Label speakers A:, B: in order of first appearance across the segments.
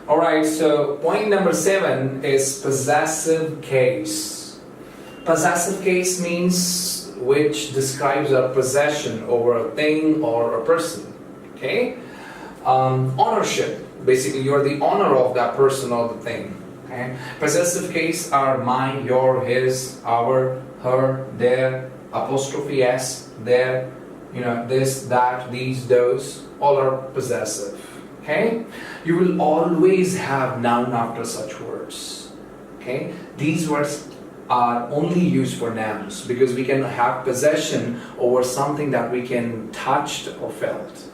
A: Alright, so point number 7 is possessive case. Possessive case means which describes a possession over a thing or a person. Okay? Ownership. Basically, you're the owner of that person or the thing. Okay? Possessive case are mine, your, his, our, her, their, apostrophe s, their, this, that, these, those, all are possessive. Okay? You will always have noun after such words. Okay? These words are only used for nouns because we can have possession over something that we can touch or felt.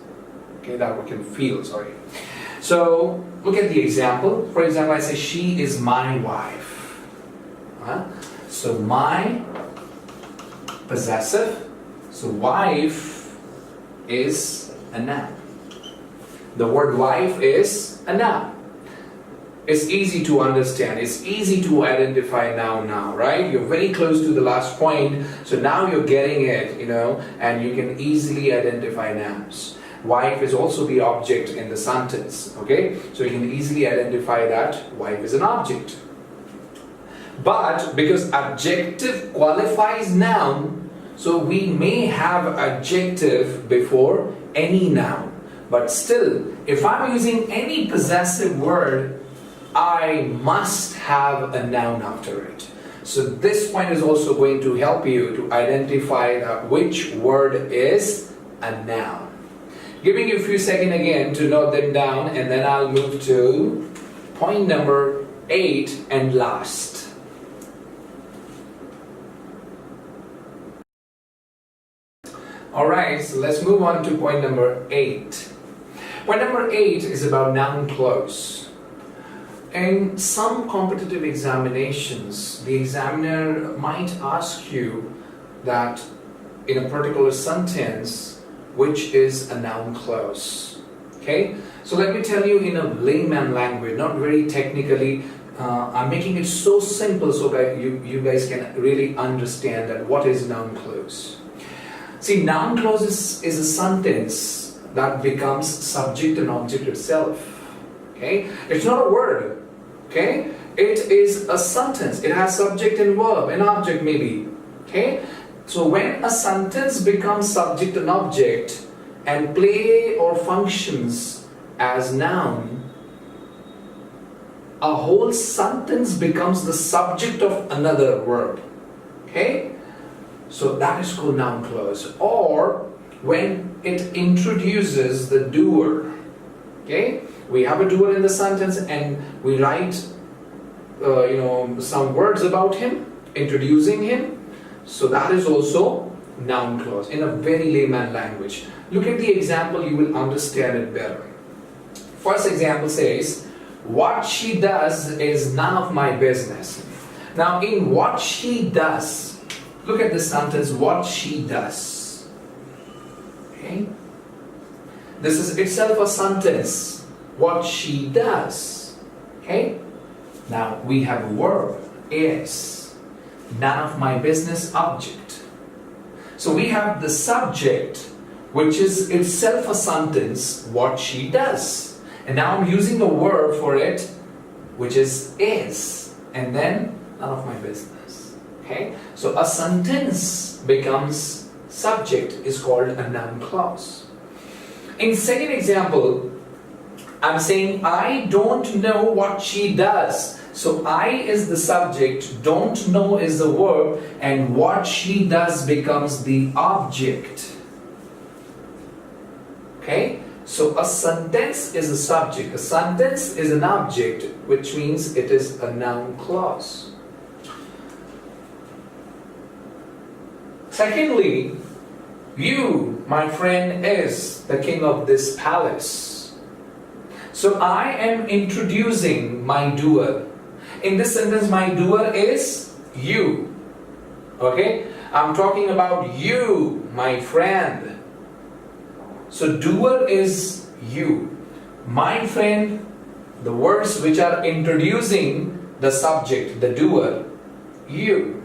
A: Okay, that we can feel, sorry. So, look at the example. For example, I say, she is my wife. So, my, possessive. So, wife is a noun. The word wife is a noun. It's easy to understand. It's easy to identify noun now, right? You're very close to the last point. So now you're getting it, and you can easily identify nouns. Wife is also the object in the sentence, okay? So you can easily identify that wife is an object. But because adjective qualifies noun, so we may have adjective before any noun. But still, if I'm using any possessive word, I must have a noun after it. So this point is also going to help you to identify which word is a noun. Giving you a few seconds again to note them down, and then I'll move to point number 8 and last. Alright, so let's move on to point number 8. Point number 8 is about noun clause. In some competitive examinations, the examiner might ask you that in a particular sentence, which is a noun clause. Okay? So let me tell you in a layman language, not very technically. I'm making it so simple so that you guys can really understand that what is noun clause. See, noun clause is a sentence that becomes subject and object itself. Okay? It's not a word. Okay? It is a sentence. It has subject and verb, an object maybe. Okay? So when a sentence becomes subject and object and play or functions as noun, a whole sentence becomes the subject of another verb. Okay? So that is called noun clause. Or when it introduces the doer. Okay? We have a doer in the sentence and we write some words about him, introducing him. So that is also noun clause in a very layman language. Look at the example, you will understand it better. First example says, what she does is none of my business. Now in what she does, look at this sentence, what she does. Okay? This is itself a sentence. What she does. Okay? Now we have a verb, is. None of my business, object. So we have the subject, which is itself a sentence, what she does. And now I'm using a verb for it, which is. And then none of my business. Okay? So a sentence becomes subject, is called a noun clause. In second example, I'm saying I don't know what she does. So I is the subject, don't know is the verb, and what she does becomes the object. Okay? So a sentence is a subject, a sentence is an object, which means it is a noun clause. Secondly, you, my friend, is the king of this palace. So I am introducing my doer. In this sentence, my doer is you. Okay? I'm talking about you, my friend. So doer is you. My friend, the words which are introducing the subject, the doer, you.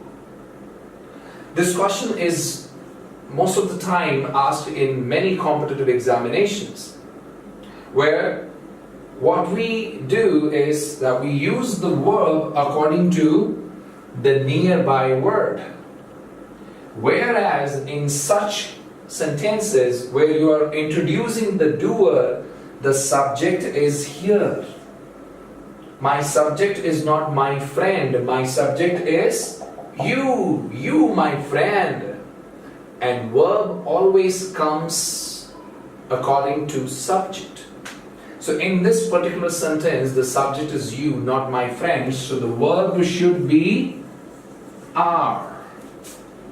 A: This question is most of the time asked in many competitive examinations, where what we do is that we use the verb according to the nearby word. Whereas in such sentences where you are introducing the doer, the subject is here. My subject is not my friend, my subject is you my friend. And verb always comes according to subject. So in this particular sentence, the subject is you, not my friend, so the verb should be are.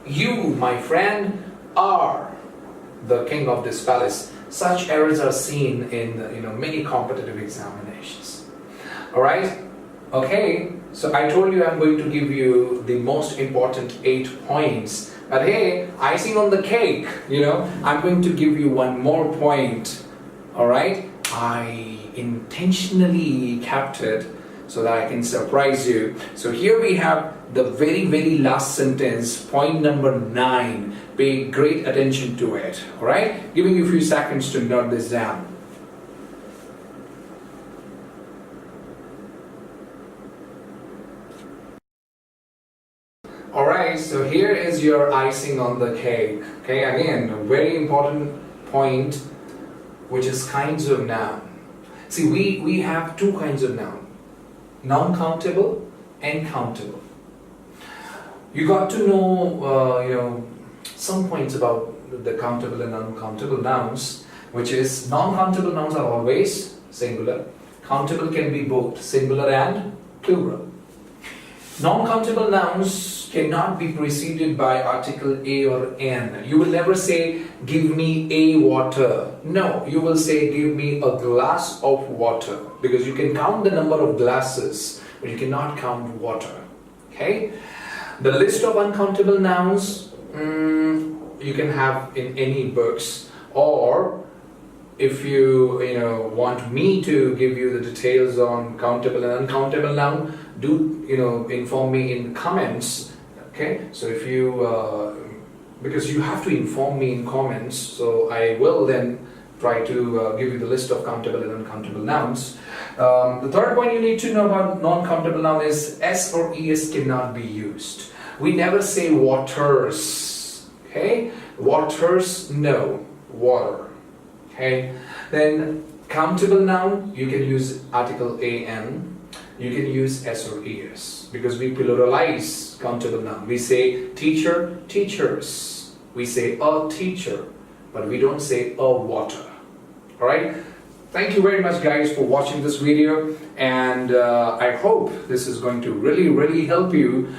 A: You, my friend, are the king of this palace. Such errors are seen in many competitive examinations. Alright? Okay, so I told you I'm going to give you the most important 8 points. But hey, icing on the cake, I'm going to give you one more point. Alright? I intentionally kept it so that I can surprise you. So here we have the very last sentence, point number 9. Pay great attention to it. Alright? Giving you a few seconds to note this down. Alright, so here is your icing on the cake. Okay, again, a very important point, which is kinds of noun. See, we have 2 kinds of noun. Noun countable and countable. You got to know, some points about the countable and uncountable nouns, which is non-countable nouns are always singular. Countable can be both singular and plural. Non-countable nouns cannot be preceded by article a or n. You will never say, give me a water. No, you will say, give me a glass of water. Because you can count the number of glasses, but you cannot count water. Okay? The list of uncountable nouns, you can have in any books, or if you want me to give you the details on countable and uncountable noun, do inform me in comments. Okay, so if you because you have to inform me in comments, so I will then try to give you the list of countable and uncountable nouns. The third point you need to know about non-countable noun is s or es cannot be used. We never say waters. Okay, waters, no, water. Okay, then countable noun, you can use article an. You can use s or es because we pluralize countable noun. We say teacher, teachers. We say a teacher, but we don't say a water. Alright? Thank you very much guys for watching this video, and I hope this is going to really help you.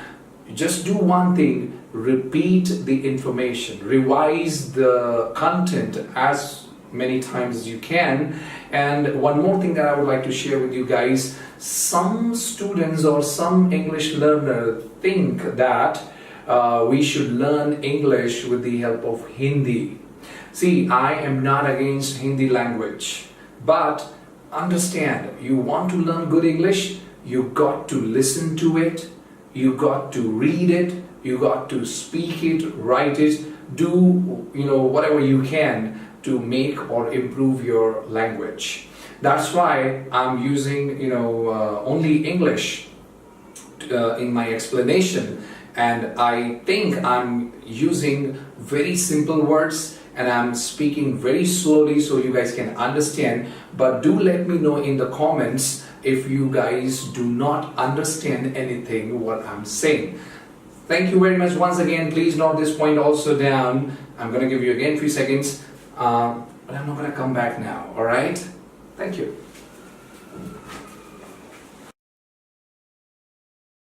A: Just do one thing, repeat the information, revise the content as many times as you can. And one more thing that I would like to share with you guys, some students or some English learner think that we should learn English with the help of Hindi. See, I am not against Hindi language, but understand, you want to learn good English, you got to listen to it, you got to read it, you got to speak it, write it, do whatever you can to make or improve your language. That's why I'm using only English in my explanation, and I think I'm using very simple words and I'm speaking very slowly so you guys can understand. But do let me know in the comments if you guys do not understand anything what I'm saying. Thank you very much once again. Please note this point also down. I'm going to give you again 3 seconds, but I'm not going to come back now. Alright? Thank you.